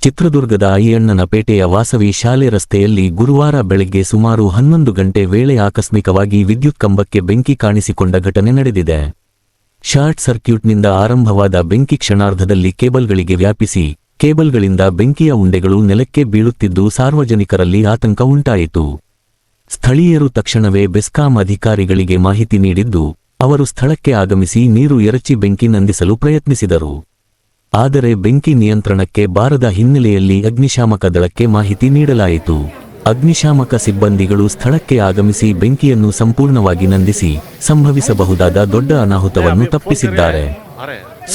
ಚಿತ್ರದುರ್ಗದ ಅಯ್ಯಣ್ಣನ ಪೇಟೆಯ ವಾಸವಿ ಶಾಲೆ ರಸ್ತೆಯಲ್ಲಿ ಗುರುವಾರ ಬೆಳಗ್ಗೆ ಸುಮಾರು 11 ಗಂಟೆ ವೇಳೆ ಆಕಸ್ಮಿಕವಾಗಿ ವಿದ್ಯುತ್ ಕಂಬಕ್ಕೆ ಬೆಂಕಿ ಕಾಣಿಸಿಕೊಂಡ ಘಟನೆ ನಡೆದಿದೆ. ಶಾರ್ಟ್ ಸರ್ಕ್ಯೂಟ್ನಿಂದ ಆರಂಭವಾದ ಬೆಂಕಿ ಕ್ಷಣಾರ್ಧದಲ್ಲಿ ಕೇಬಲ್ಗಳಿಗೆ ವ್ಯಾಪಿಸಿ, ಕೇಬಲ್ಗಳಿಂದ ಬೆಂಕಿಯ ಉಂಡೆಗಳು ನೆಲಕ್ಕೆ ಬೀಳುತ್ತಿದ್ದು ಸಾರ್ವಜನಿಕರಲ್ಲಿ ಆತಂಕ ಉಂಟಾಯಿತು. ಸ್ಥಳೀಯರು ತಕ್ಷಣವೇ ಬೆಸ್ಕಾಂ ಅಧಿಕಾರಿಗಳಿಗೆ ಮಾಹಿತಿ ನೀಡಿದ್ದು, ಅವರು ಸ್ಥಳಕ್ಕೆ ಆಗಮಿಸಿ ನೀರು ಎರಚಿ ಬೆಂಕಿ ನಂದಿಸಲು ಪ್ರಯತ್ನಿಸಿದರು. ಆದರೆ ಬೆಂಕಿ ನಿಯಂತ್ರಣಕ್ಕೆ ಬಾರದ ಹಿನ್ನೆಲೆಯಲ್ಲಿ ಅಗ್ನಿಶಾಮಕ ದಳಕ್ಕೆ ಮಾಹಿತಿ ನೀಡಲಾಯಿತು. ಅಗ್ನಿಶಾಮಕ ಸಿಬ್ಬಂದಿಗಳು ಸ್ಥಳಕ್ಕೆ ಆಗಮಿಸಿ ಬೆಂಕಿಯನ್ನು ಸಂಪೂರ್ಣವಾಗಿ ನಂದಿಸಿ ಸಂಭವಿಸಬಹುದಾದ ದೊಡ್ಡ ಅನಾಹುತವನ್ನು ತಪ್ಪಿಸಿದ್ದಾರೆ.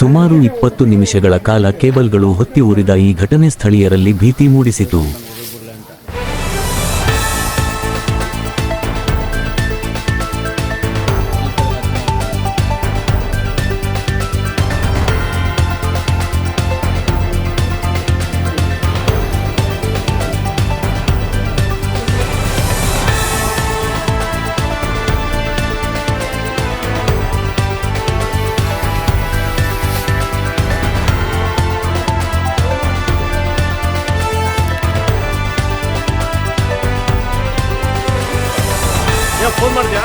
ಸುಮಾರು 20 ನಿಮಿಷಗಳ ಕಾಲ ಕೇಬಲ್ಗಳು ಹೊತ್ತಿ ಉರಿದ ಈ ಘಟನೆ ಸ್ಥಳೀಯರಲ್ಲಿ ಭೀತಿ ಮೂಡಿಸಿತು. ಫೋನ್ ಮಾಡಿದ್ಯಾ?